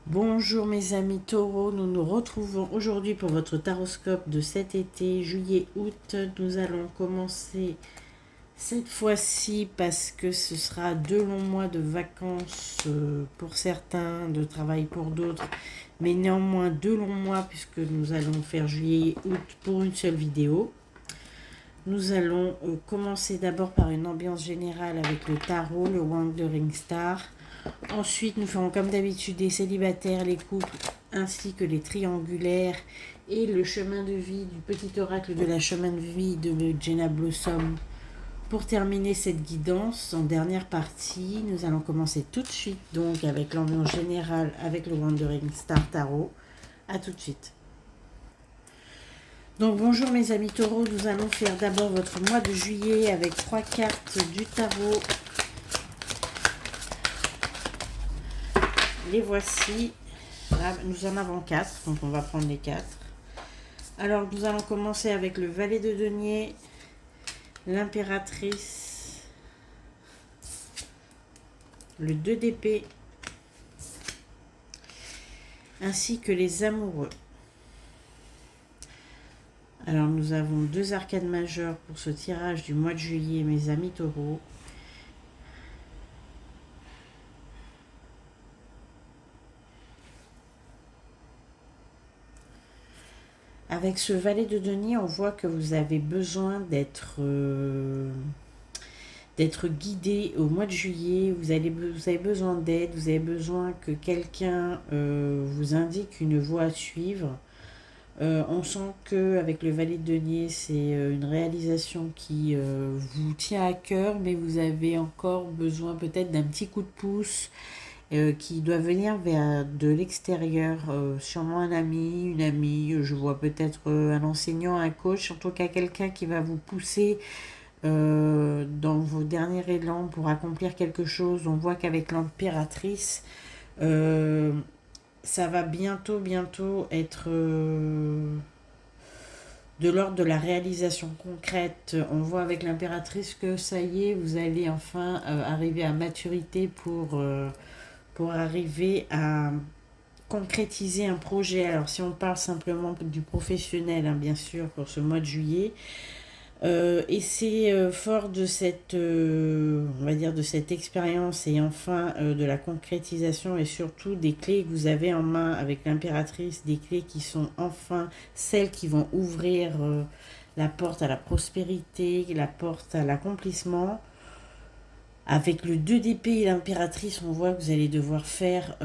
Bonjour mes amis taureaux, nous nous retrouvons aujourd'hui pour votre taroscope de cet été, juillet-août. Nous allons commencer cette fois-ci parce que ce sera 2 longs mois de vacances pour certains, de travail pour d'autres, mais néanmoins 2 longs mois puisque nous allons faire juillet-août pour une seule vidéo. Nous allons commencer d'abord par une ambiance générale avec le tarot, le Wandering Star. Ensuite, nous ferons comme d'habitude les célibataires, les couples, ainsi que les triangulaires et le chemin de vie du petit oracle de la chemin de vie de Jenna Blossom. Pour terminer cette guidance, en dernière partie, nous allons commencer tout de suite donc avec l'ambiance générale avec le Wandering Star Tarot. A tout de suite. Donc bonjour mes amis taureaux, nous allons faire d'abord votre mois de juillet avec 3 cartes du tarot. Les voici. Là, nous en avons 4, donc on va prendre les 4. Alors nous allons commencer avec le valet de denier, l'impératrice, le 2 d'épée, ainsi que les amoureux. Alors nous avons 2 arcades majeures pour ce tirage du mois de juillet, mes amis taureaux. Avec ce valet de denier, on voit que vous avez besoin d'être guidé au mois de juillet. Vous avez besoin d'aide, vous avez besoin que quelqu'un vous indique une voie à suivre. On sent qu'avec le valet de denier, c'est une réalisation qui vous tient à cœur, mais vous avez encore besoin peut-être d'un petit coup de pouce qui doit venir de l'extérieur, sûrement un ami, une amie, je vois peut-être un enseignant, un coach, en tout cas quelqu'un qui va vous pousser dans vos derniers élans pour accomplir quelque chose. On voit qu'avec l'impératrice, ça va bientôt être de l'ordre de la réalisation concrète. On voit avec l'impératrice que ça y est, vous allez enfin arriver à maturité pour arriver à concrétiser un projet. Alors si on parle simplement du professionnel, hein, bien sûr, pour ce mois de juillet, et c'est fort de cette, on va dire, de cette expérience et enfin de la concrétisation et surtout des clés que vous avez en main avec l'impératrice, des clés qui sont enfin celles qui vont ouvrir la porte à la prospérité, la porte à l'accomplissement. Avec le 2 d'épée et l'impératrice, on voit que vous allez devoir faire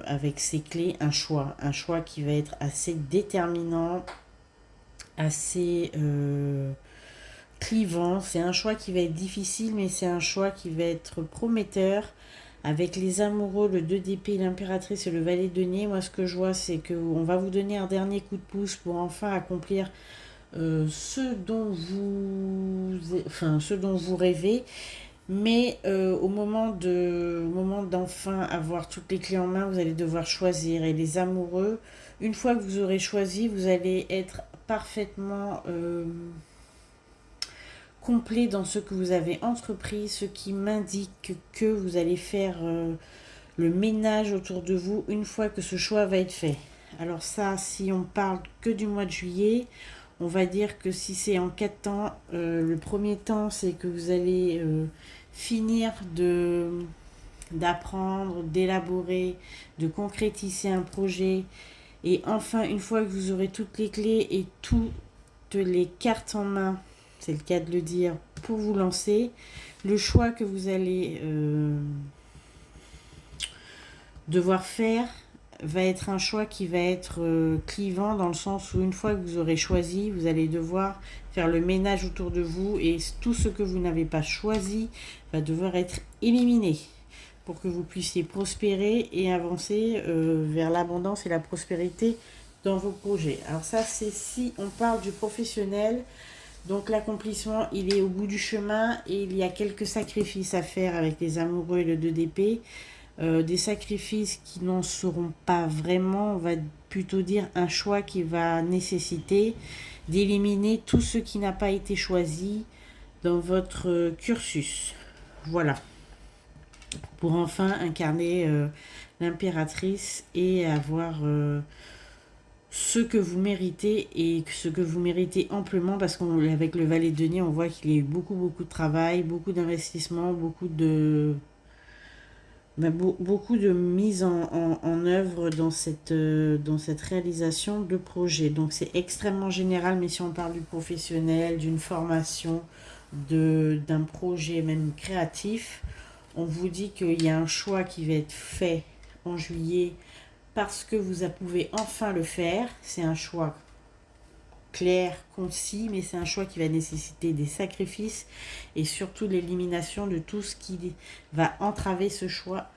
avec ces clés un choix qui va être assez déterminant, assez clivant. C'est un choix qui va être difficile, mais c'est un choix qui va être prometteur. Avec les amoureux, le 2 d'épée, l'impératrice et le valet de denier, moi ce que je vois, c'est qu'on va vous donner un dernier coup de pouce pour enfin accomplir ce dont vous rêvez. Mais au moment d'enfin avoir toutes les clés en main, vous allez devoir choisir. Et les amoureux, une fois que vous aurez choisi, vous allez être parfaitement complet dans ce que vous avez entrepris, ce qui m'indique que vous allez faire le ménage autour de vous une fois que ce choix va être fait. Alors ça, si on parle que du mois de juillet, on va dire que si c'est en 4 temps, le premier temps, c'est que vous allez finir d'apprendre, d'élaborer, de concrétiser un projet. Et enfin, une fois que vous aurez toutes les clés et toutes les cartes en main, c'est le cas de le dire, pour vous lancer, le choix que vous allez devoir faire va être un choix qui va être clivant dans le sens où une fois que vous aurez choisi, vous allez devoir faire le ménage autour de vous et tout ce que vous n'avez pas choisi va devoir être éliminé pour que vous puissiez prospérer et avancer vers l'abondance et la prospérité dans vos projets. Alors ça, c'est si on parle du professionnel. Donc l'accomplissement, il est au bout du chemin et il y a quelques sacrifices à faire avec les amoureux et le 2 d'épée. Des sacrifices qui n'en seront pas vraiment, on va plutôt dire un choix qui va nécessiter d'éliminer tout ce qui n'a pas été choisi dans votre cursus. Voilà. Pour enfin incarner l'impératrice et avoir ce que vous méritez et ce que vous méritez amplement parce qu'avec le valet de denier, on voit qu'il y a eu beaucoup de travail, beaucoup d'investissement, beaucoup de mise en œuvre dans cette réalisation de projet. Donc c'est extrêmement général, mais si on parle du professionnel, d'une formation, d'un projet même créatif, on vous dit qu'il y a un choix qui va être fait en juillet parce que vous pouvez enfin le faire. C'est un choix clair, concis, mais c'est un choix qui va nécessiter des sacrifices et surtout l'élimination de tout ce qui va entraver ce choix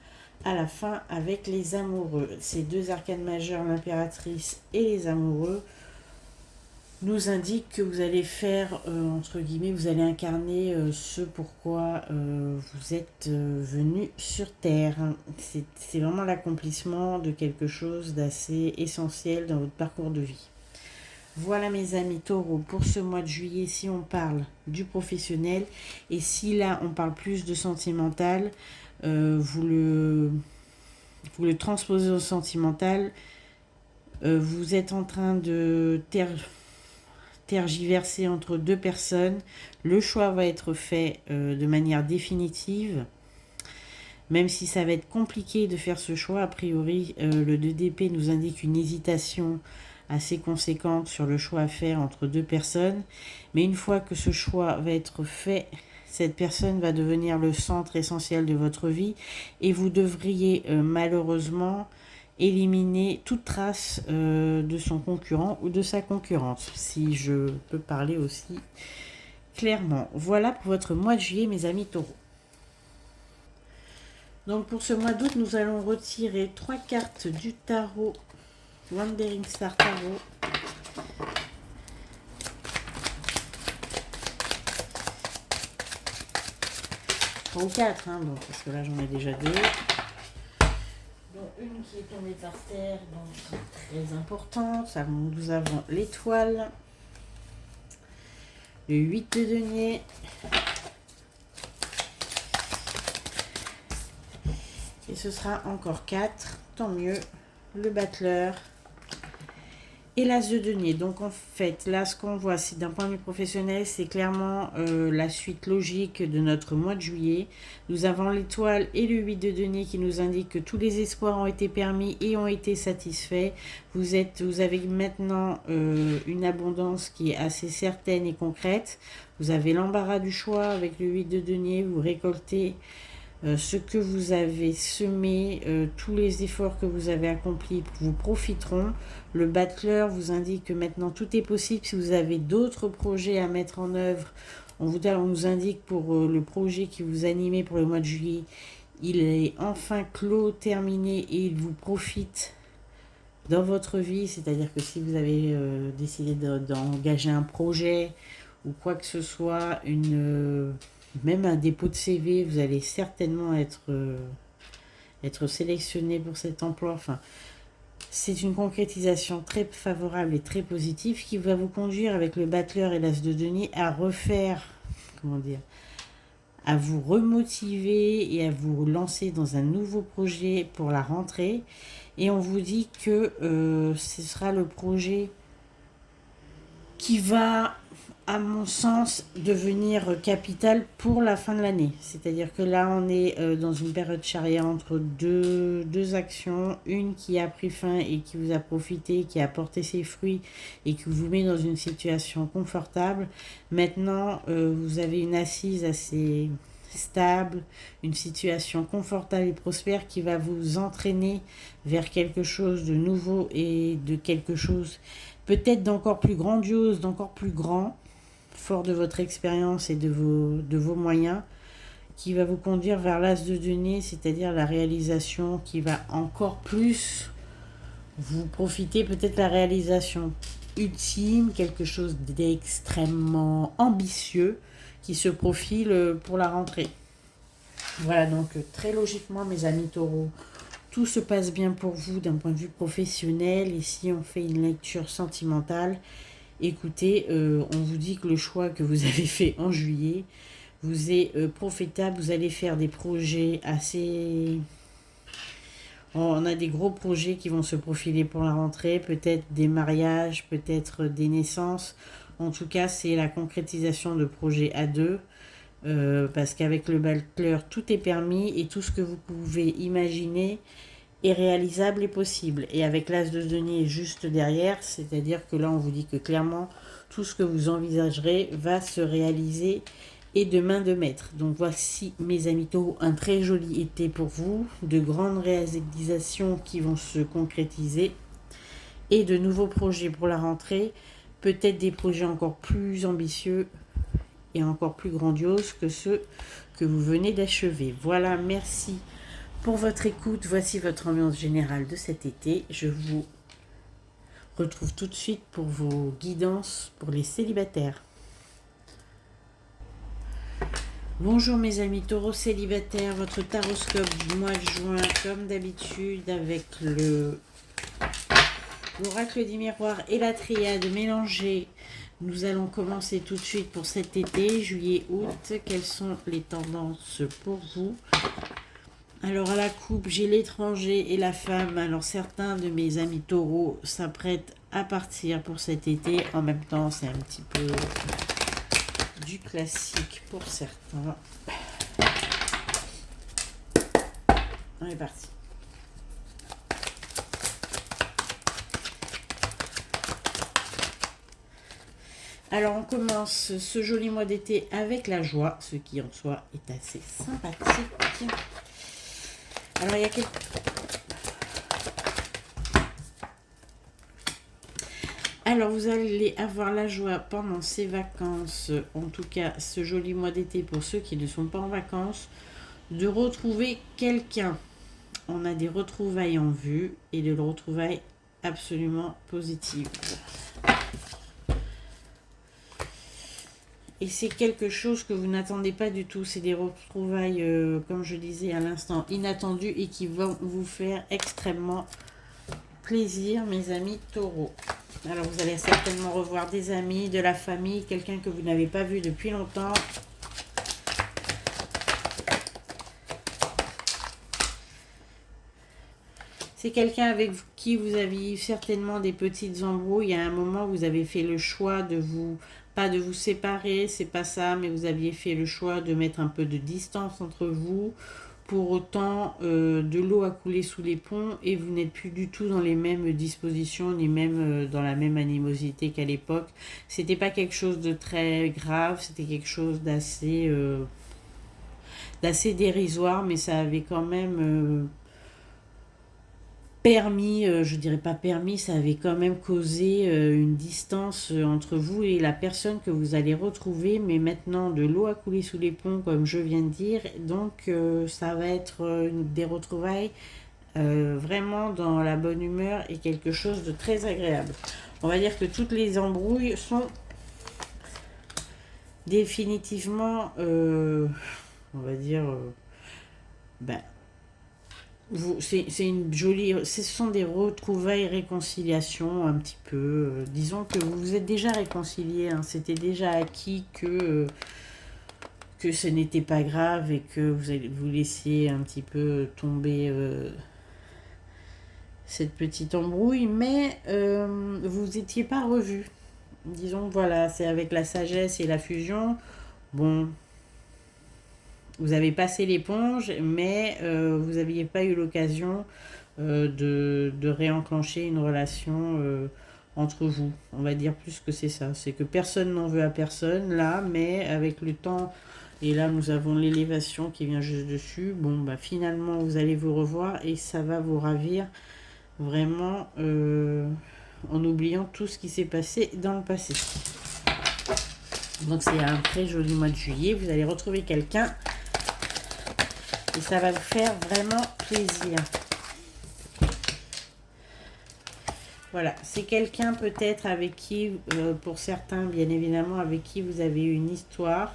à la fin avec les amoureux. Ces deux arcanes majeures, l'impératrice et les amoureux, nous indiquent que vous allez faire, entre guillemets, vous allez incarner ce pourquoi vous êtes venu sur Terre. C'est vraiment l'accomplissement de quelque chose d'assez essentiel dans votre parcours de vie. Voilà mes amis taureaux, pour ce mois de juillet, si on parle du professionnel, et si là on parle plus de sentimental, vous le transposez au sentimental, vous êtes en train de tergiverser entre deux personnes, le choix va être fait de manière définitive, même si ça va être compliqué de faire ce choix, a priori le 2 d'épée nous indique une hésitation assez conséquente sur le choix à faire entre deux personnes, mais une fois que ce choix va être fait, cette personne va devenir le centre essentiel de votre vie et vous devriez malheureusement éliminer toute trace de son concurrent ou de sa concurrente, si je peux parler aussi clairement. Voilà pour votre mois de juillet, mes amis taureaux. Donc pour ce mois d'août, nous allons retirer 3 cartes du tarot Wandering Star Tarot. Ou 4, hein, bon, parce que là j'en ai déjà 2. Donc une qui est tombée par terre, donc très importante. Nous avons l'étoile, le 8 de denier, et ce sera encore 4, tant mieux, le battleur et l'as de denier. Donc en fait, là ce qu'on voit, c'est d'un point de vue professionnel, c'est clairement la suite logique de notre mois de juillet. Nous avons l'étoile et le 8 de denier qui nous indiquent que tous les espoirs ont été permis et ont été satisfaits. Vous avez maintenant une abondance qui est assez certaine et concrète. Vous avez l'embarras du choix avec le 8 de denier, vous récoltez ce que vous avez semé, tous les efforts que vous avez accomplis vous profiteront. Le battleur vous indique que maintenant tout est possible. Si vous avez d'autres projets à mettre en œuvre, on nous indique pour le projet qui vous animait pour le mois de juillet, il est enfin clos, terminé et il vous profite dans votre vie. C'est-à-dire que si vous avez décidé d'engager un projet ou quoi que ce soit, même un dépôt de CV, vous allez certainement être sélectionné pour cet emploi. Enfin, c'est une concrétisation très favorable et très positive qui va vous conduire avec le battleur et l'as de denier à à vous remotiver et à vous lancer dans un nouveau projet pour la rentrée. Et on vous dit que ce sera le projet qui va, à mon sens, devenir capital pour la fin de l'année. C'est-à-dire que là, on est dans une période charnière entre deux actions. Une qui a pris fin et qui vous a profité, qui a porté ses fruits et qui vous met dans une situation confortable. Maintenant, vous avez une assise assez stable, une situation confortable et prospère qui va vous entraîner vers quelque chose de nouveau et de quelque chose peut-être d'encore plus grandiose, d'encore plus grand, fort de votre expérience et de vos moyens, qui va vous conduire vers l'as de denier, c'est-à-dire la réalisation qui va encore plus vous profiter, peut-être la réalisation ultime, quelque chose d'extrêmement ambitieux qui se profile pour la rentrée. Voilà, donc très logiquement, mes amis taureaux, tout se passe bien pour vous d'un point de vue professionnel. Et si on fait une lecture sentimentale, écoutez, on vous dit que le choix que vous avez fait en juillet vous est profitable. Vous allez faire des projets assez On a des gros projets qui vont se profiler pour la rentrée, peut-être des mariages, peut-être des naissances. En tout cas, c'est la concrétisation de projets à deux. Parce qu'avec le bachelor, tout est permis et tout ce que vous pouvez imaginer est réalisable et possible. Et avec l'as de denier juste derrière, c'est-à-dire que là, on vous dit que clairement, tout ce que vous envisagerez va se réaliser et de main de maître. Donc voici, mes amis taureaux, un très joli été pour vous, de grandes réalisations qui vont se concrétiser et de nouveaux projets pour la rentrée, peut-être des projets encore plus ambitieux et encore plus grandioses que ceux que vous venez d'achever. Voilà, merci pour votre écoute. Voici votre ambiance générale de cet été. Je vous retrouve tout de suite pour vos guidances pour les célibataires. Bonjour mes amis taureaux célibataires, votre taroscope du mois de juin comme d'habitude avec l'oracle des miroirs et la triade mélangée. Nous allons commencer tout de suite pour cet été, juillet-août. Quelles sont les tendances pour vous? Alors à la coupe, j'ai l'étranger et la femme. Alors certains de mes amis taureaux s'apprêtent à partir pour cet été. En même temps, c'est un petit peu du classique pour certains. On est parti. Alors on commence ce joli mois d'été avec la joie, ce qui en soi est assez sympathique. Alors il y a quelques... Alors vous allez avoir la joie pendant ces vacances, en tout cas ce joli mois d'été pour ceux qui ne sont pas en vacances, de retrouver quelqu'un. On a des retrouvailles en vue et des retrouvailles absolument positives. Et c'est quelque chose que vous n'attendez pas du tout. C'est des retrouvailles, comme je disais à l'instant, inattendues et qui vont vous faire extrêmement plaisir, mes amis taureaux. Alors, vous allez certainement revoir des amis, de la famille, quelqu'un que vous n'avez pas vu depuis longtemps. C'est quelqu'un avec qui vous aviez certainement des petites embrouilles. À un moment, vous avez fait le choix de vous... Pas de vous séparer, c'est pas ça, mais vous aviez fait le choix de mettre un peu de distance entre vous. Pour autant, de l'eau a coulé sous les ponts et vous n'êtes plus du tout dans les mêmes dispositions, ni même dans la même animosité qu'à l'époque. C'était pas quelque chose de très grave, c'était quelque chose d'assez dérisoire, mais ça avait quand même... permis, je dirais pas permis, ça avait quand même causé une distance entre vous et la personne que vous allez retrouver, mais maintenant de l'eau a coulé sous les ponts, comme je viens de dire, donc ça va être des retrouvailles vraiment dans la bonne humeur et quelque chose de très agréable. On va dire que toutes les embrouilles sont définitivement, on va dire, c'est une jolie... Ce sont des retrouvailles, réconciliations un petit peu. Disons que vous vous êtes déjà réconciliés. Hein, c'était déjà acquis que ce n'était pas grave et que vous laissiez un petit peu tomber cette petite embrouille. Mais vous n'étiez pas revus. Disons, voilà, c'est avec la sagesse et la fusion. Bon... Vous avez passé l'éponge, mais vous n'aviez pas eu l'occasion de réenclencher une relation entre vous. On va dire plus que c'est ça. C'est que personne n'en veut à personne, là, mais avec le temps, et là nous avons l'élévation qui vient juste dessus, bon, bah finalement vous allez vous revoir et ça va vous ravir vraiment en oubliant tout ce qui s'est passé dans le passé. Donc c'est un très joli mois de juillet. Vous allez retrouver quelqu'un et ça va vous faire vraiment plaisir. Voilà, c'est quelqu'un peut-être avec qui, pour certains bien évidemment, avec qui vous avez eu une histoire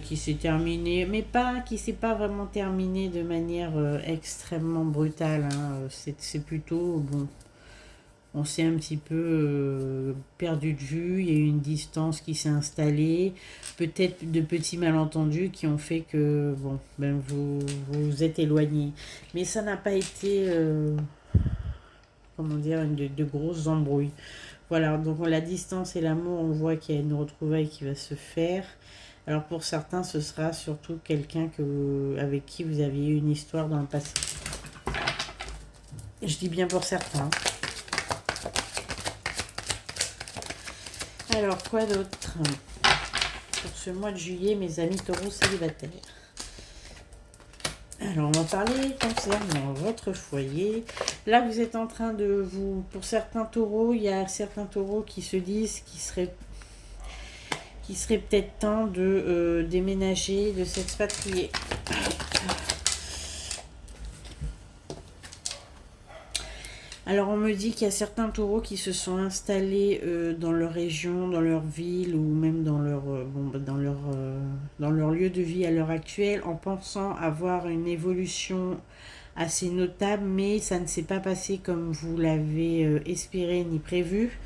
qui s'est terminée, mais pas qui s'est pas vraiment terminée de manière extrêmement brutale. Hein. C'est plutôt bon. on s'est un petit peu perdu de vue, il y a eu une distance qui s'est installée, peut-être de petits malentendus qui ont fait que bon, ben vous vous êtes éloignés. Mais ça n'a pas été, comment dire, de grosses embrouilles. Voilà, donc la distance et l'amour, on voit qu'il y a une retrouvaille qui va se faire. Alors pour certains, ce sera surtout quelqu'un avec qui vous aviez eu une histoire dans le passé. Je dis bien pour certains. Alors, quoi d'autre pour ce mois de juillet, mes amis taureaux célibataires? Alors, on va parler concernant votre foyer. Là, vous êtes en train de vous... Pour certains taureaux, il y a certains taureaux qui se disent qu'il serait peut-être temps de déménager, de s'expatrier. Alors on me dit qu'il y a certains taureaux qui se sont installés dans leur région, dans leur ville ou même dans leur lieu de vie à l'heure actuelle en pensant avoir une évolution assez notable, mais ça ne s'est pas passé comme vous l'avez espéré ni prévu.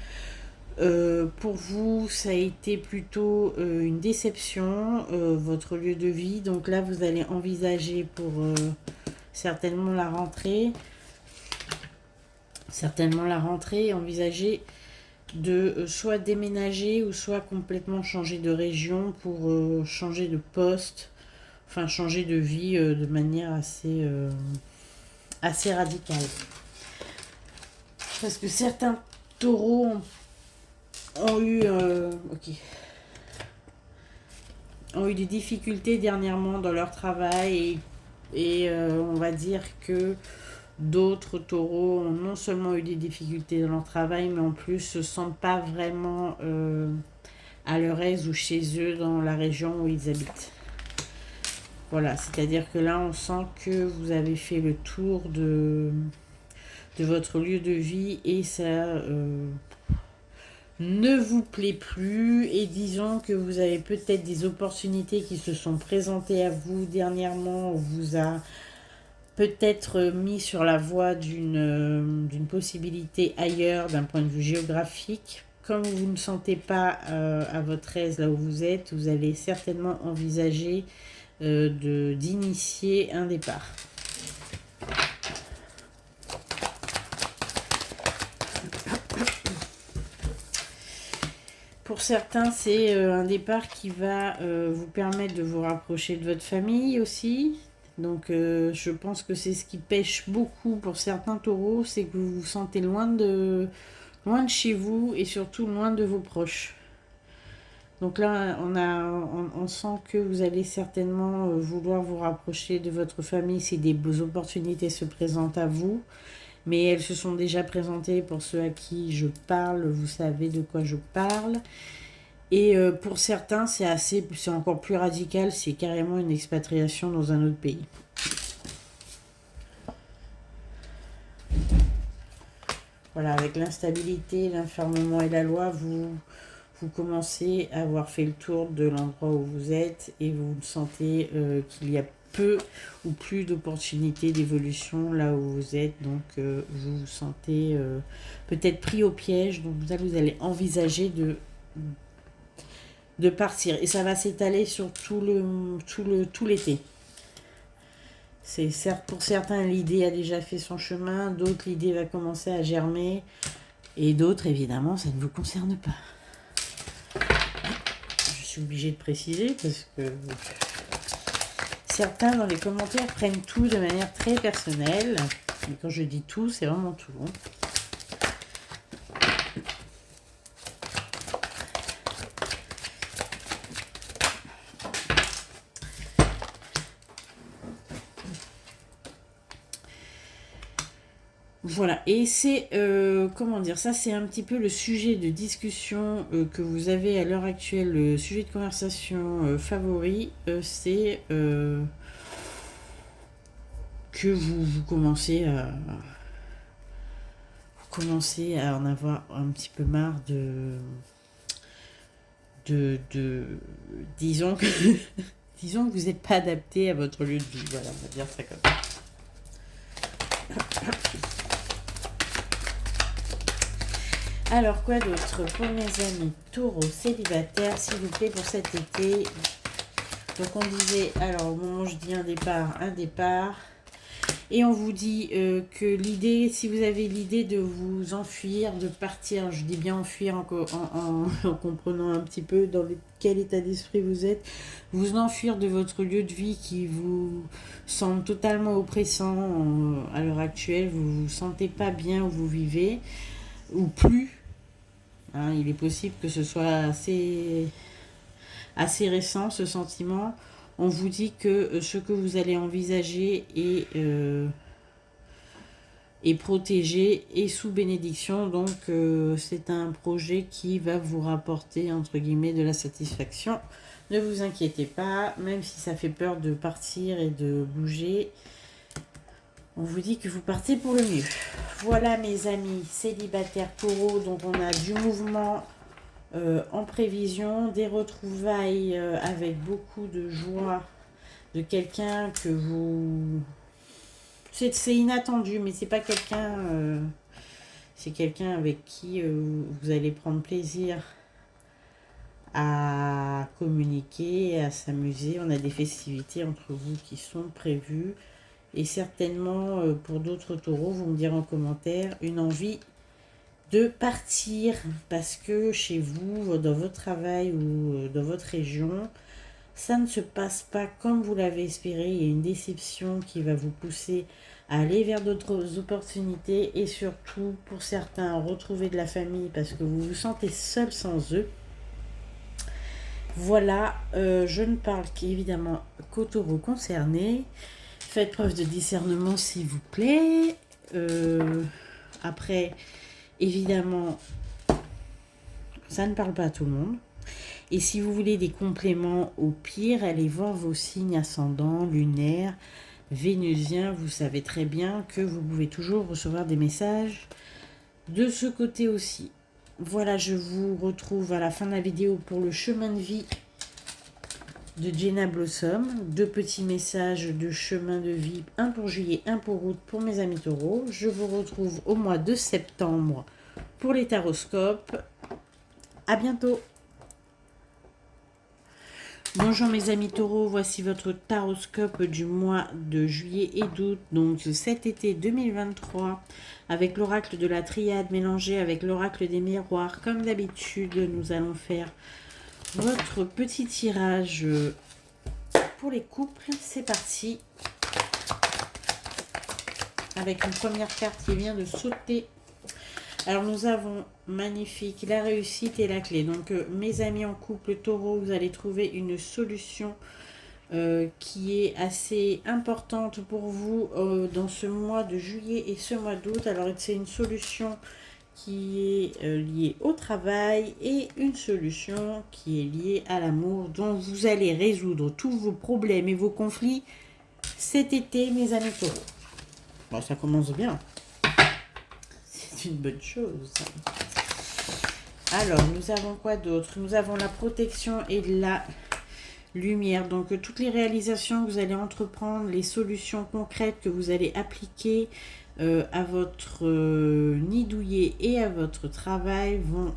Pour vous, ça a été plutôt une déception, votre lieu de vie. Donc là, vous allez envisager pour certainement la rentrée, envisager de soit déménager ou soit complètement changer de région pour changer de poste, enfin changer de vie de manière assez radicale. Parce que certains taureaux ont eu des difficultés dernièrement dans leur travail et on va dire que d'autres taureaux ont non seulement eu des difficultés dans leur travail, mais en plus se sentent pas vraiment à leur aise ou chez eux dans la région où ils habitent. Voilà, c'est-à-dire que là, on sent que vous avez fait le tour de votre lieu de vie et ça ne vous plaît plus. Et disons que vous avez peut-être des opportunités qui se sont présentées à vous dernièrement, on vous a peut-être mis sur la voie d'une possibilité ailleurs d'un point de vue géographique. Comme vous ne sentez pas à votre aise là où vous êtes, vous allez certainement envisager d'initier un départ. Pour certains, c'est un départ qui va vous permettre de vous rapprocher de votre famille aussi. Donc je pense que c'est ce qui pêche beaucoup pour certains taureaux, c'est que vous vous sentez loin de chez vous et surtout loin de vos proches. Donc là, on sent que vous allez certainement vouloir vous rapprocher de votre famille si des opportunités se présentent à vous. Mais elles se sont déjà présentées pour ceux à qui je parle, vous savez de quoi je parle. Et pour certains, c'est encore plus radical, c'est carrément une expatriation dans un autre pays. Voilà, avec l'instabilité, l'enfermement et la loi, vous commencez à avoir fait le tour de l'endroit où vous êtes et vous sentez qu'il y a peu ou plus d'opportunités d'évolution là où vous êtes. Donc vous vous sentez peut-être pris au piège, donc vous allez envisager de partir. Et ça va s'étaler sur tout l'été. C'est certes pour certains l'idée a déjà fait son chemin, d'autres l'idée va commencer à germer et d'autres évidemment ça ne vous concerne pas. Je suis obligée de préciser parce que certains dans les commentaires prennent tout de manière très personnelle. Et quand je dis tout, c'est vraiment tout. Voilà, et c'est, comment dire, ça c'est un petit peu le sujet de discussion que vous avez à l'heure actuelle, le sujet de conversation favori, c'est que vous commencez à en avoir un petit peu marre disons que disons que vous n'êtes pas adapté à votre lieu de vie, voilà, on va dire ça comme ça. Alors, quoi d'autre pour mes amis taureaux célibataires, s'il vous plaît, pour cet été? Donc, on disait, alors, au moment où je dis un départ. Et on vous dit que l'idée, si vous avez l'idée de vous enfuir, de partir, je dis bien enfuir en comprenant un petit peu dans quel état d'esprit vous êtes, vous enfuir de votre lieu de vie qui vous semble totalement oppressant à l'heure actuelle, vous ne vous sentez pas bien où vous vivez, ou plus. Hein, il est possible que ce soit assez récent, ce sentiment. On vous dit que ce que vous allez envisager est protégé et sous bénédiction. Donc, c'est un projet qui va vous rapporter, entre guillemets, de la satisfaction. Ne vous inquiétez pas, même si ça fait peur de partir et de bouger. On vous dit que vous partez pour le mieux. Voilà mes amis célibataires taureaux. Donc, on a du mouvement en prévision, des retrouvailles avec beaucoup de joie de quelqu'un que vous... C'est inattendu, mais c'est pas quelqu'un... c'est quelqu'un avec qui vous allez prendre plaisir à communiquer, à s'amuser. On a des festivités entre vous qui sont prévues. Et certainement, pour d'autres taureaux, vous me direz en commentaire, une envie de partir parce que chez vous, dans votre travail ou dans votre région, ça ne se passe pas comme vous l'avez espéré. Il y a une déception qui va vous pousser à aller vers d'autres opportunités et surtout, pour certains, retrouver de la famille parce que vous vous sentez seul sans eux. Voilà, je ne parle qu'évidemment qu'aux taureaux concernés. Faites preuve de discernement s'il vous plaît. Après, évidemment, ça ne parle pas à tout le monde. Et si vous voulez des compléments, au pire, allez voir vos signes ascendants, lunaires, vénusiens. Vous savez très bien que vous pouvez toujours recevoir des messages de ce côté aussi. Voilà, je vous retrouve à la fin de la vidéo pour le chemin de vie de Jenna Blossom. 2 petits messages de chemin de vie, un pour juillet, un pour août pour mes amis taureaux. Je vous retrouve au mois de septembre pour les taroscopes. À bientôt. Bonjour mes amis taureaux, voici votre taroscope du mois de juillet et d'août, donc cet été 2023, avec l'oracle de la triade mélangé avec l'oracle des miroirs. Comme d'habitude, nous allons faire votre petit tirage pour les couples. C'est parti. Avec une première carte qui vient de sauter. Alors nous avons magnifique la réussite et la clé. Donc mes amis en couple taureau, vous allez trouver une solution qui est assez importante pour vous dans ce mois de juillet et ce mois d'août. Alors c'est une solution qui est liée au travail et une solution qui est liée à l'amour, dont vous allez résoudre tous vos problèmes et vos conflits cet été, mes amis taureaux. Bon, ça commence bien. C'est une bonne chose. Alors, nous avons quoi d'autre? Nous avons la protection et la lumière. Donc, toutes les réalisations que vous allez entreprendre, les solutions concrètes que vous allez appliquer à votre nid douillet et à votre travail vont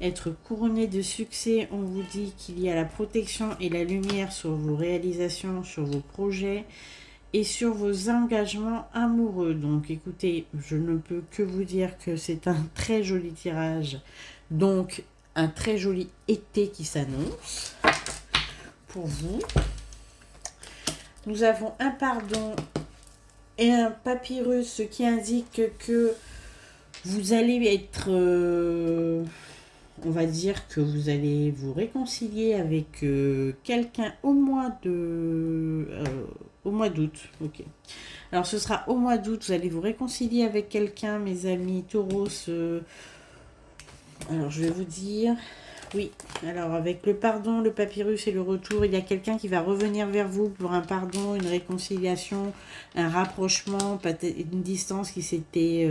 être couronnées de succès. On vous dit qu'il y a la protection et la lumière sur vos réalisations, sur vos projets et sur vos engagements amoureux. Donc écoutez, je ne peux que vous dire que c'est un très joli tirage. Donc un très joli été qui s'annonce pour vous. Nous avons un pardon et un papyrus, ce qui indique que vous allez être... on va dire que vous allez vous réconcilier avec quelqu'un au mois d'août. Ok. Alors ce sera au mois d'août, vous allez vous réconcilier avec quelqu'un, mes amis taureaux. Alors je vais vous dire, oui, alors avec le pardon, le papyrus et le retour, il y a quelqu'un qui va revenir vers vous pour un pardon, une réconciliation, un rapprochement, peut-être une distance qui s'était...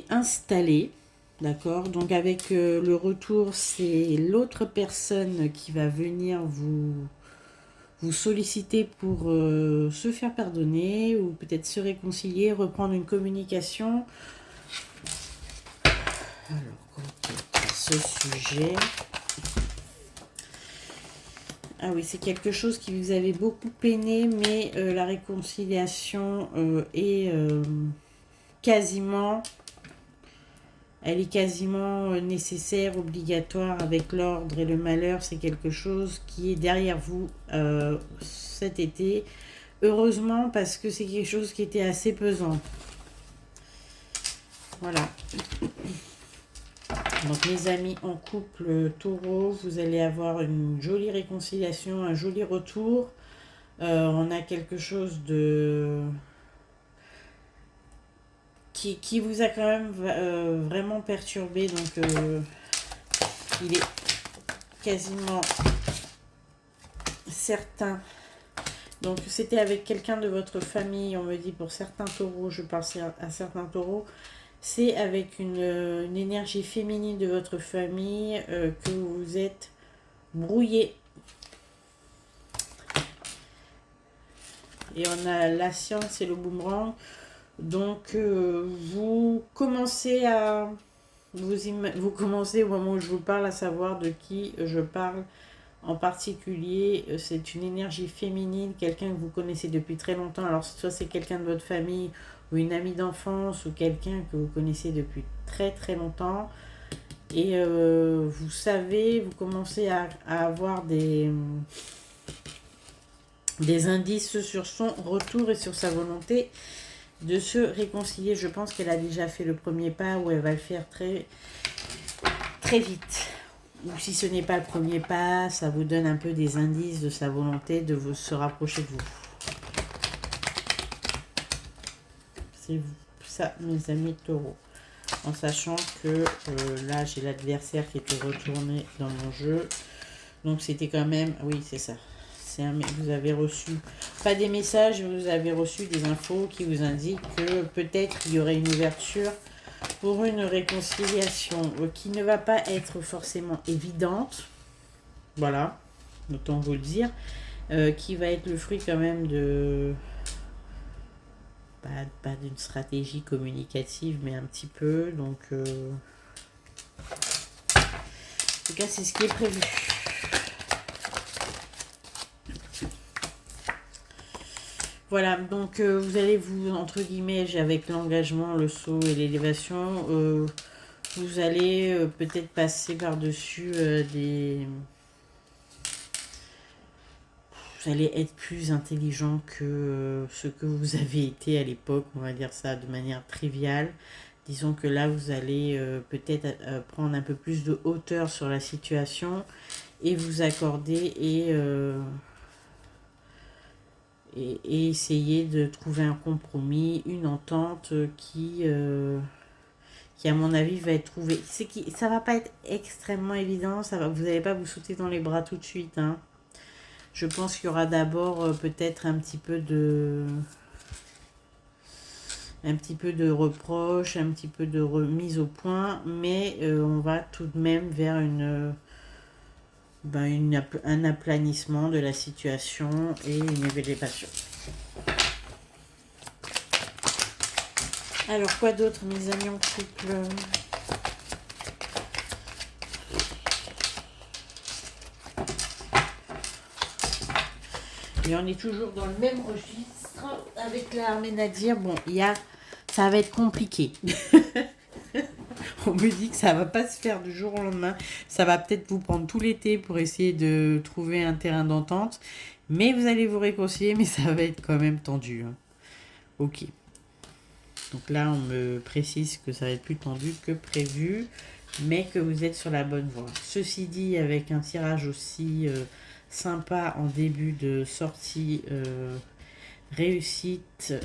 installée, d'accord? Donc avec le retour, c'est l'autre personne qui va venir vous vous solliciter pour se faire pardonner ou peut-être se réconcilier, reprendre une communication. Alors, ce sujet... Ah oui, c'est quelque chose qui vous avait beaucoup peiné, mais la réconciliation est quasiment... Elle est quasiment nécessaire, obligatoire avec l'ordre et le malheur. C'est quelque chose qui est derrière vous cet été. Heureusement, parce que c'est quelque chose qui était assez pesant. Voilà. Donc mes amis en couple taureau, vous allez avoir une jolie réconciliation, un joli retour. On a quelque chose de... Qui vous a quand même vraiment perturbé. Donc il est quasiment certain. Donc c'était avec quelqu'un de votre famille, on me dit pour certains taureaux, je parle à certains taureaux. C'est avec une énergie féminine de votre famille que vous êtes brouillé. Et on a la science et le boomerang. Donc vous commencez à... Vous commencez au moment où je vous parle à savoir de qui je parle en particulier. C'est une énergie féminine, quelqu'un que vous connaissez depuis très longtemps. Alors soit c'est quelqu'un de votre famille ou une amie d'enfance ou quelqu'un que vous connaissez depuis très très longtemps. Et vous savez, vous commencez à avoir des indices sur son retour et sur sa volonté de se réconcilier. Je pense qu'elle a déjà fait le premier pas ou elle va le faire très, très vite. Ou si ce n'est pas le premier pas, ça vous donne un peu des indices de sa volonté de se rapprocher de vous. C'est ça, mes amis taureaux. En sachant que là, j'ai l'adversaire qui était retourné dans mon jeu. Donc, c'était quand même... Oui, c'est ça. Vous avez reçu, pas des messages, vous avez reçu des infos qui vous indiquent que peut-être il y aurait une ouverture pour une réconciliation qui ne va pas être forcément évidente. Voilà, autant vous le dire. Qui va être le fruit quand même de... Pas d'une stratégie communicative, mais un petit peu. Donc, en tout cas, c'est ce qui est prévu. Voilà, donc vous allez vous, entre guillemets, avec l'engagement, le saut et l'élévation, vous allez peut-être passer par-dessus des... Vous allez être plus intelligent que ce que vous avez été à l'époque, on va dire ça de manière triviale. Disons que là, vous allez peut-être prendre un peu plus de hauteur sur la situation et vous accorder et essayer de trouver un compromis, une entente qui à mon avis va être trouvée. Ça va pas être extrêmement évident, vous n'allez pas vous sauter dans les bras tout de suite. Hein. Je pense qu'il y aura d'abord peut-être un petit peu de reproche, un petit peu de remise au point, mais on va tout de même vers un aplanissement de la situation et une élévation. Alors, quoi d'autre, mes amis en couple? Et on est toujours dans le même registre avec l'armée Nadir. Bon, ça va être compliqué. On me dit que ça va pas se faire du jour au lendemain. Ça va peut-être vous prendre tout l'été pour essayer de trouver un terrain d'entente. Mais vous allez vous réconcilier, mais ça va être quand même tendu. Hein. Ok. Donc là, on me précise que ça va être plus tendu que prévu, mais que vous êtes sur la bonne voie. Ceci dit, avec un tirage aussi sympa en début de sortie, réussite,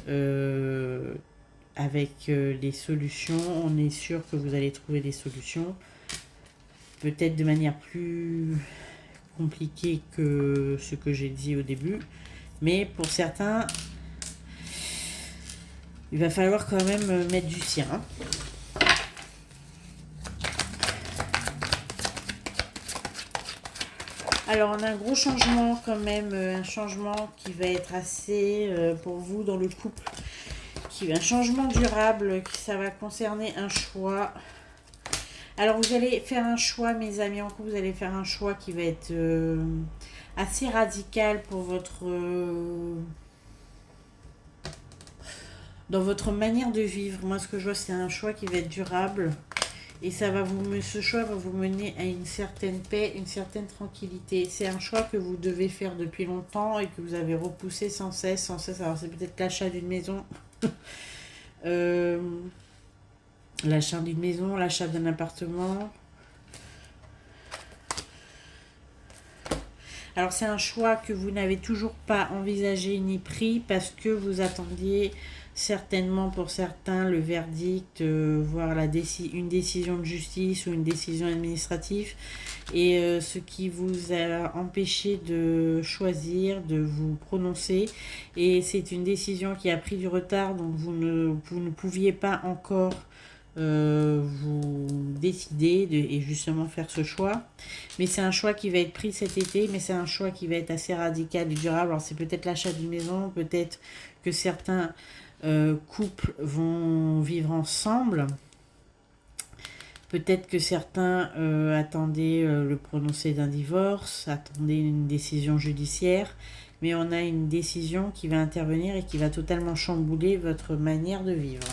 avec les solutions, on est sûr que vous allez trouver des solutions, peut-être de manière plus compliquée que ce que j'ai dit au début, mais pour certains, il va falloir quand même mettre du sien. Hein. Alors, on a un gros changement quand même, un changement qui va être assez pour vous dans le couple, un changement durable, ça va concerner un choix. Alors, vous allez faire un choix, mes amis en couple, vous allez faire un choix qui va être assez radical pour votre... dans votre manière de vivre. Moi, ce que je vois, c'est un choix qui va être durable. Et ça va ce choix va vous mener à une certaine paix, une certaine tranquillité. C'est un choix que vous devez faire depuis longtemps et que vous avez repoussé sans cesse, sans cesse. Alors, c'est peut-être l'achat d'une maison. L'achat d'une maison, l'achat d'un appartement. Alors c'est un choix que vous n'avez toujours pas envisagé ni pris parce que vous attendiez certainement pour certains le verdict, voire une décision de justice ou une décision administrative. Et ce qui vous a empêché de choisir, de vous prononcer. Et c'est une décision qui a pris du retard, donc vous ne pouviez pas encore vous décider et justement faire ce choix. Mais c'est un choix qui va être pris cet été, mais c'est un choix qui va être assez radical et durable. Alors c'est peut-être l'achat d'une maison, peut-être que certains couples vont vivre ensemble. Peut-être que certains attendaient le prononcé d'un divorce, attendaient une décision judiciaire, mais on a une décision qui va intervenir et qui va totalement chambouler votre manière de vivre.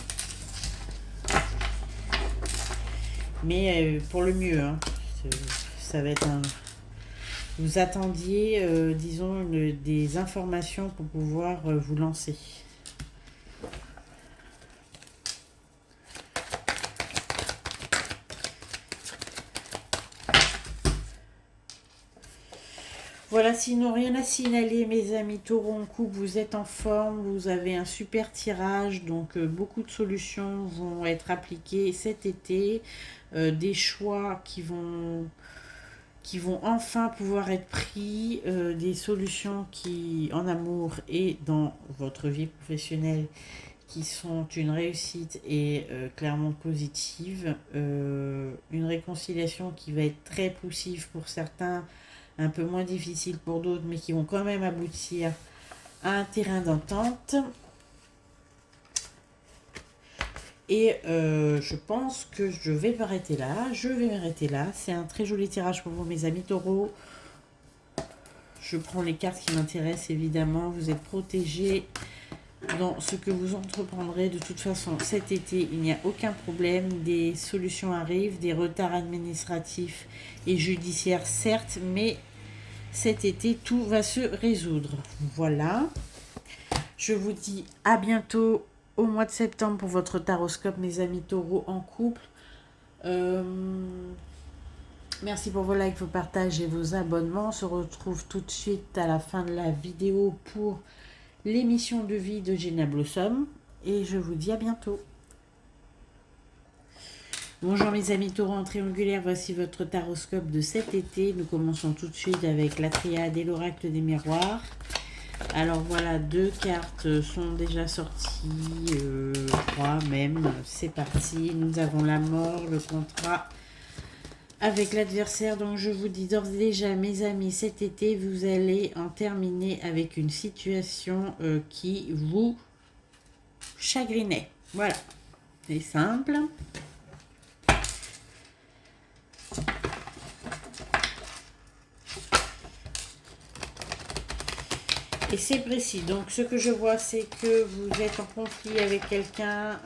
Mais pour le mieux, hein. Ça va être un... Vous attendiez, disons, des informations pour pouvoir vous lancer. Voilà, sinon rien à signaler, mes amis taureaux en couple, vous êtes en forme, vous avez un super tirage, donc beaucoup de solutions vont être appliquées cet été, des choix qui vont enfin pouvoir être pris, des solutions qui, en amour et dans votre vie professionnelle, qui sont une réussite et clairement positive, une réconciliation qui va être très poussive pour certains, un peu moins difficile pour d'autres, mais qui vont quand même aboutir à un terrain d'entente. Et je pense que je vais m'arrêter là. C'est un très joli tirage pour vous, mes amis taureaux. Je prends les cartes qui m'intéressent, évidemment. Vous êtes protégés dans ce que vous entreprendrez. De toute façon, cet été, il n'y a aucun problème. Des solutions arrivent, des retards administratifs et judiciaires, certes, mais cet été, tout va se résoudre. Voilà. Je vous dis à bientôt au mois de septembre pour votre taroscope, mes amis taureaux en couple. Merci pour vos likes, vos partages et vos abonnements. On se retrouve tout de suite à la fin de la vidéo pour l'émission de vie de Gina Blossom. Et je vous dis à bientôt. Bonjour mes amis taureaux en triangulaire, voici votre taroscope de cet été. Nous commençons tout de suite avec la triade et l'oracle des miroirs. Alors voilà, 2 cartes sont déjà sorties, 3 même, c'est parti. Nous avons la mort, le contrat avec l'adversaire. Donc je vous dis d'ores et déjà, mes amis, cet été, vous allez en terminer avec une situation qui vous chagrinait. Voilà, c'est simple. Et c'est précis. Donc ce que je vois, c'est que vous êtes en conflit avec quelqu'un.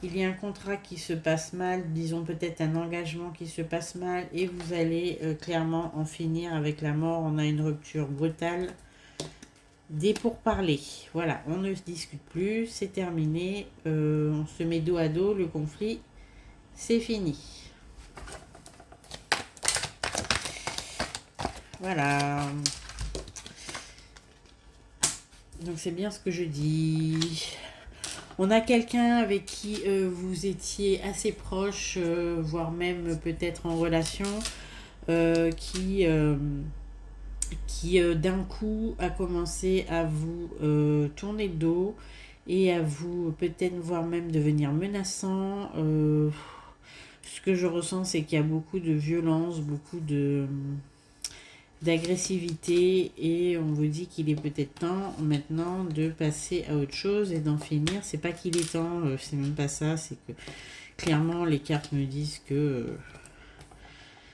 Il y a un contrat qui se passe mal, disons peut-être un engagement qui se passe mal. Et vous allez clairement en finir avec la mort. On a une rupture brutale des pourparlers. Voilà, on ne se discute plus, c'est terminé. On se met dos à dos, le conflit, c'est fini. Voilà. Donc c'est bien ce que je dis. On a quelqu'un avec qui vous étiez assez proche, voire même peut-être en relation, qui d'un coup a commencé à vous tourner le dos et à vous peut-être voire même devenir menaçant. Ce que je ressens, c'est qu'il y a beaucoup de violence, beaucoup de... d'agressivité et on vous dit qu'il est peut-être temps maintenant de passer à autre chose et d'en finir. C'est pas qu'il est temps, c'est même pas ça, c'est que clairement les cartes me disent que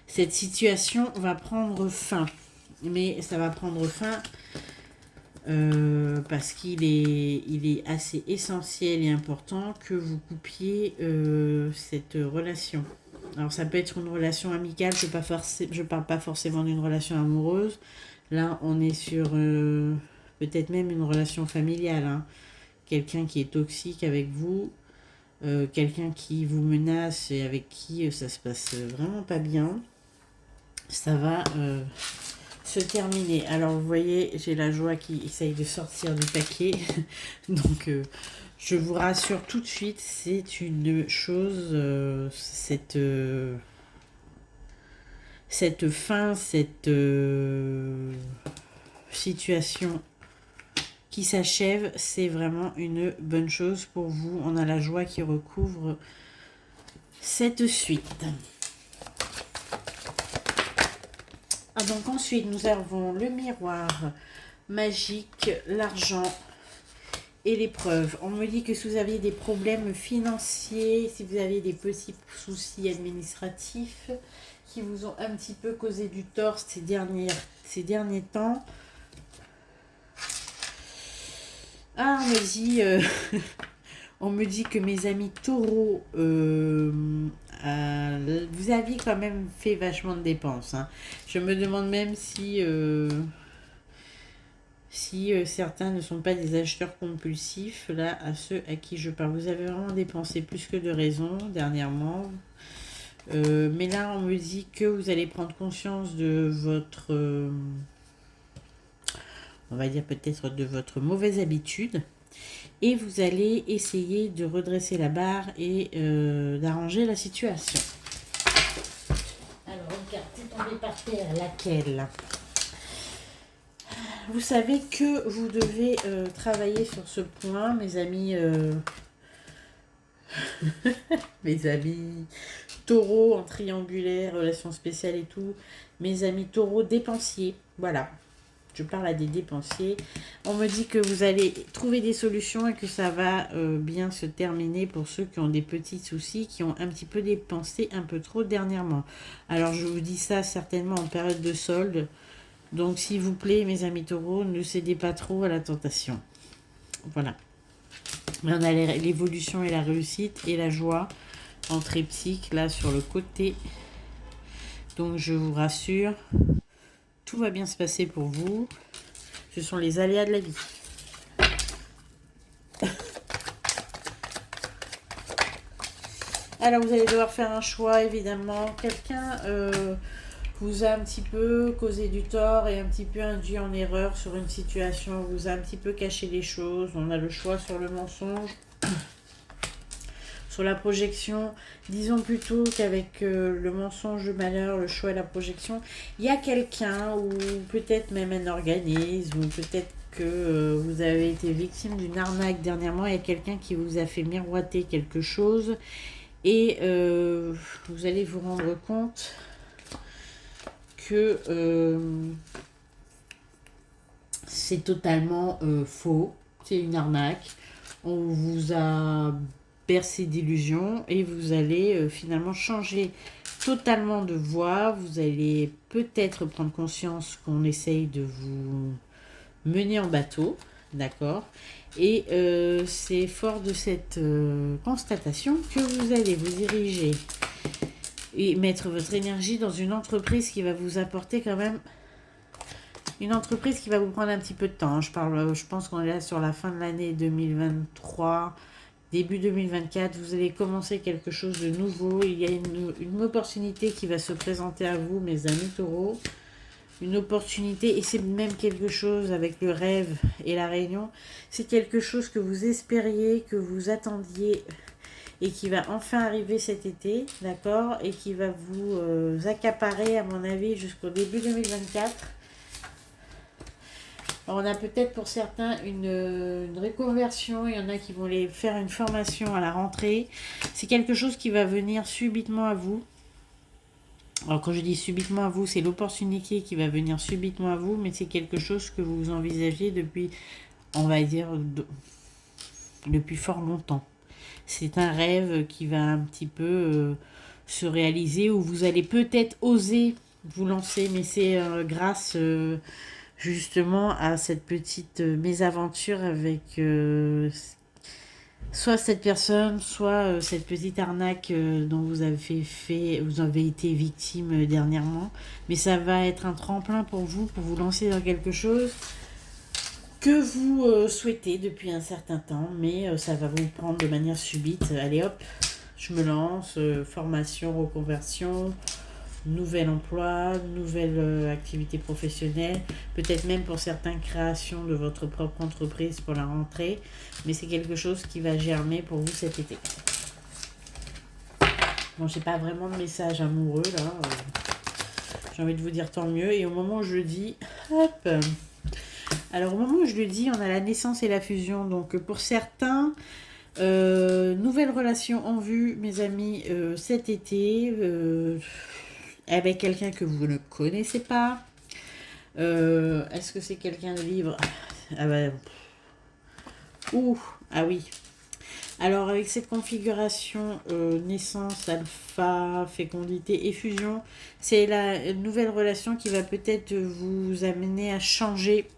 cette situation va prendre fin. Mais ça va prendre fin parce qu'il est assez essentiel et important que vous coupiez cette relation. Alors ça peut être une relation amicale, je parle pas forcément d'une relation amoureuse. Là on est sur peut-être même une relation familiale. Hein. Quelqu'un qui est toxique avec vous, quelqu'un qui vous menace et avec qui ça se passe vraiment pas bien. Ça va se terminer. Alors vous voyez, j'ai la joie qui essaye de sortir du paquet. Donc je vous rassure tout de suite, c'est une chose, cette fin, cette situation qui s'achève, c'est vraiment une bonne chose pour vous. On a la joie qui recouvre cette suite. Ah, donc ensuite, nous avons le miroir magique, l'argent et l'épreuve. On me dit que si vous aviez des problèmes financiers, si vous avez des petits soucis administratifs qui vous ont un petit peu causé du tort ces derniers temps. Ah, on me dit, on me dit que mes amis taureaux, vous aviez quand même fait vachement de dépenses. Hein. Je me demande même si certains ne sont pas des acheteurs compulsifs, là, à ceux à qui je parle. Vous avez vraiment dépensé plus que de raison dernièrement. Mais là, on me dit que vous allez prendre conscience de votre... on va dire peut-être de votre mauvaise habitude. Et vous allez essayer de redresser la barre et d'arranger la situation. Alors, regarde, c'est tombé par terre, laquelle ? Vous savez que vous devez travailler sur ce point, mes amis, mes amis taureaux en triangulaire, relations spéciales et tout, mes amis taureaux dépensiers, voilà. Je parle à des dépensiers. On me dit que vous allez trouver des solutions et que ça va bien se terminer pour ceux qui ont des petits soucis, qui ont un petit peu dépensé un peu trop dernièrement. Alors, je vous dis ça certainement en période de solde. Donc, s'il vous plaît, mes amis taureaux, ne cédez pas trop à la tentation. Voilà. On a l'évolution et la réussite et la joie en triptyque, là, sur le côté. Donc, je vous rassure, tout va bien se passer pour vous. Ce sont les aléas de la vie. Alors, vous allez devoir faire un choix, évidemment. Quelqu'un vous a un petit peu causé du tort et un petit peu induit en erreur sur une situation. Vous a un petit peu caché les choses. On a le choix sur le mensonge. Sur la projection, disons plutôt qu'avec le mensonge, le malheur, le choix et la projection, il y a quelqu'un ou peut-être même un organisme ou peut-être que vous avez été victime d'une arnaque dernièrement. Il y a quelqu'un qui vous a fait miroiter quelque chose et vous allez vous rendre compte que c'est totalement faux, c'est une arnaque. On vous a bercé d'illusions et vous allez finalement changer totalement de voie. Vous allez peut-être prendre conscience qu'on essaye de vous mener en bateau, d'accord ? Et c'est fort de cette constatation que vous allez vous diriger et mettre votre énergie dans une entreprise qui va vous apporter quand même une entreprise qui va vous prendre un petit peu de temps. Je pense qu'on est là sur la fin de l'année 2023, début 2024. Vous allez commencer quelque chose de nouveau. Il y a une opportunité qui va se présenter à vous, mes amis taureaux. Une opportunité, et c'est même quelque chose avec le rêve et la réunion. C'est quelque chose que vous espériez, que vous attendiez et qui va enfin arriver cet été, d'accord ? Et qui va vous accaparer, à mon avis, jusqu'au début 2024. Alors, on a peut-être pour certains une reconversion, il y en a qui vont aller faire une formation à la rentrée. C'est quelque chose qui va venir subitement à vous. Alors quand je dis subitement à vous, c'est l'opportunité qui va venir subitement à vous, mais c'est quelque chose que vous envisagez depuis, on va dire, depuis fort longtemps. C'est un rêve qui va un petit peu se réaliser, où vous allez peut-être oser vous lancer, mais c'est grâce justement à cette petite mésaventure avec soit cette personne, soit cette petite arnaque dont vous avez été victime dernièrement. Mais ça va être un tremplin pour vous lancer dans quelque chose que vous souhaitez depuis un certain temps, mais ça va vous prendre de manière subite. Allez hop, je me lance, formation, reconversion, nouvel emploi, nouvelle activité professionnelle, peut-être même pour certains création de votre propre entreprise pour la rentrée, mais c'est quelque chose qui va germer pour vous cet été. Bon, j'ai pas vraiment de message amoureux là, j'ai envie de vous dire tant mieux, et au moment où je le dis, hop. Alors au moment où je le dis, on a la naissance et la fusion, donc pour certains, nouvelle relation en vue, mes amis, cet été, avec quelqu'un que vous ne connaissez pas. Est-ce que c'est quelqu'un de libre? Ah bah, ah oui. Alors avec cette configuration naissance, alpha, fécondité et fusion, c'est la nouvelle relation qui va peut-être vous amener à changer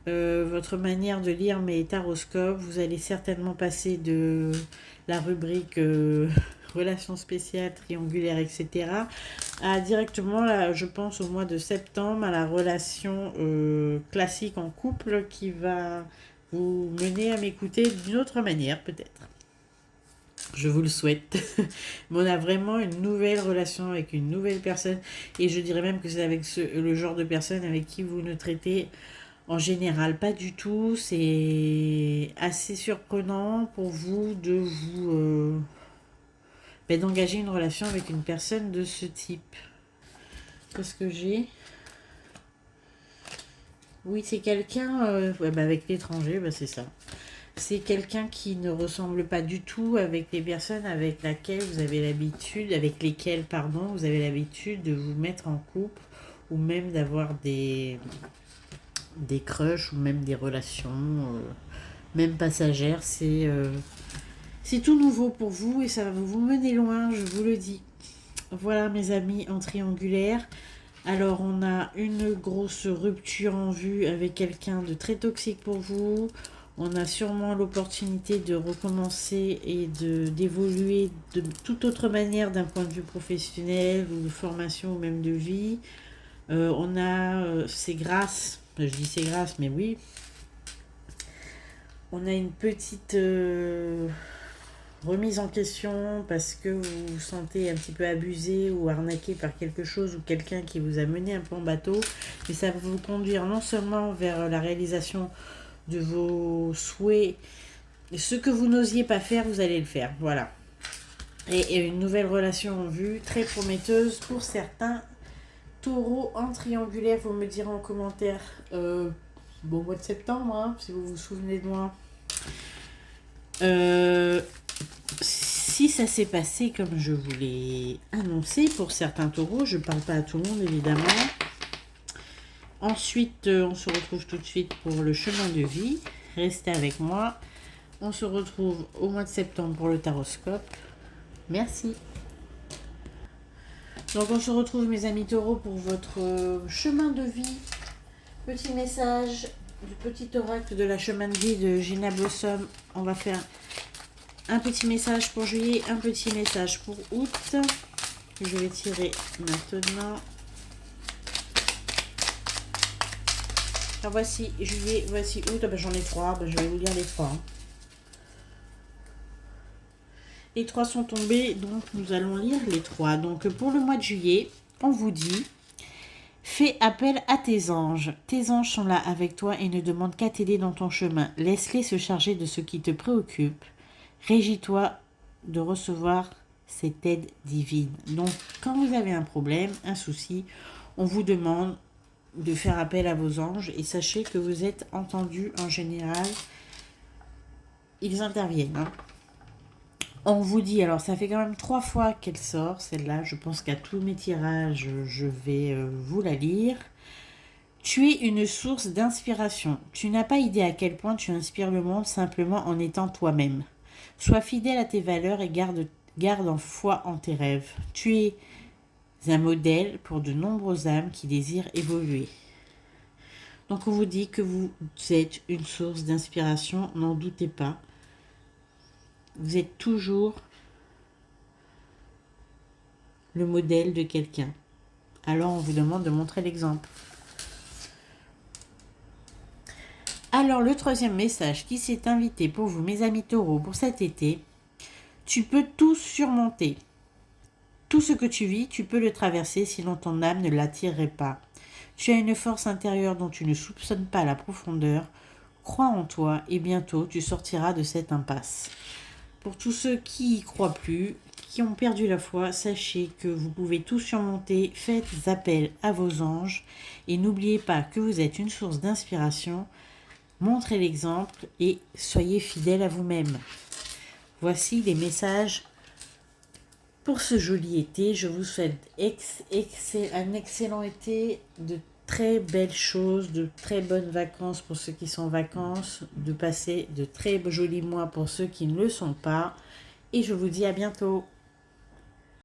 votre manière de lire mes taroscopes. Vous allez certainement passer de la rubrique relations spéciales, triangulaires, etc. à directement, là, je pense au mois de septembre, à la relation classique en couple qui va vous mener à m'écouter d'une autre manière peut-être. Je vous le souhaite. Mais on a vraiment une nouvelle relation avec une nouvelle personne, et je dirais même que c'est avec le genre de personne avec qui vous ne traitez en général pas du tout. C'est assez surprenant pour vous de vous d'engager une relation avec une personne de ce type. Qu'est-ce que j'ai? Oui, c'est quelqu'un avec l'étranger, c'est ça. C'est quelqu'un qui ne ressemble pas du tout avec les personnes avec lesquelles vous avez l'habitude de vous mettre en couple, ou même d'avoir des crushs, ou même des relations même passagères. C'est tout nouveau pour vous et ça va vous mener loin, je vous le dis. Voilà mes amis en triangulaire. Alors on a une grosse rupture en vue avec quelqu'un de très toxique pour vous. On a sûrement l'opportunité de recommencer et d'évoluer de toute autre manière d'un point de vue professionnel ou de formation ou même de vie. On a, c'est grâce, je dis c'est grâce, mais oui. On a une petite remise en question parce que vous vous sentez un petit peu abusé ou arnaqué par quelque chose ou quelqu'un qui vous a mené un peu en bateau. Mais ça va vous conduire non seulement vers la réalisation de vos souhaits, ce que vous n'osiez pas faire, vous allez le faire. Voilà. Et une nouvelle relation en vue, très prometteuse pour certains taureaux en triangulaire. Vous me direz en commentaire bon mois de septembre, hein, si vous vous souvenez de moi. Si ça s'est passé comme je vous l'ai annoncé pour certains taureaux, je ne parle pas à tout le monde évidemment. Ensuite, on se retrouve tout de suite pour le chemin de vie. Restez avec moi. On se retrouve au mois de septembre pour le taroscope. Merci. Donc on se retrouve mes amis taureaux pour votre chemin de vie. Petit message du petit oracle de la chemin de vie de Gina Blossom. On va faire un petit message pour juillet, un petit message pour août. Je vais tirer maintenant. Alors voici juillet, voici août. J'en ai 3, je vais vous lire les 3. Les 3 sont tombés, donc nous allons lire les 3. Donc pour le mois de juillet, on vous dit: fais appel à tes anges. Tes anges sont là avec toi et ne demandent qu'à t'aider dans ton chemin. Laisse-les se charger de ce qui te préoccupe. Régis-toi de recevoir cette aide divine. Donc, quand vous avez un problème, un souci, on vous demande de faire appel à vos anges et sachez que vous êtes entendus en général. Ils interviennent. On vous dit, alors ça fait quand même 3 fois qu'elle sort, celle-là. Je pense qu'à tous mes tirages, je vais vous la lire. Tu es une source d'inspiration. Tu n'as pas idée à quel point tu inspires le monde simplement en étant toi-même. Sois fidèle à tes valeurs et garde en foi en tes rêves. Tu es un modèle pour de nombreuses âmes qui désirent évoluer. Donc on vous dit que vous êtes une source d'inspiration, n'en doutez pas. Vous êtes toujours le modèle de quelqu'un. Alors on vous demande de montrer l'exemple. Alors le troisième message qui s'est invité pour vous, mes amis taureaux, pour cet été, tu peux tout surmonter. Tout ce que tu vis, tu peux le traverser, sinon ton âme ne l'attirerait pas. Tu as une force intérieure dont tu ne soupçonnes pas la profondeur. Crois en toi et bientôt tu sortiras de cette impasse. Pour tous ceux qui y croient plus, qui ont perdu la foi, sachez que vous pouvez tout surmonter. Faites appel à vos anges et n'oubliez pas que vous êtes une source d'inspiration. Montrez l'exemple et soyez fidèles à vous-même. Voici les messages pour ce joli été. Je vous souhaite un excellent été, de très belles choses, de très bonnes vacances pour ceux qui sont en vacances, de passer de très jolis mois pour ceux qui ne le sont pas. Et je vous dis à bientôt.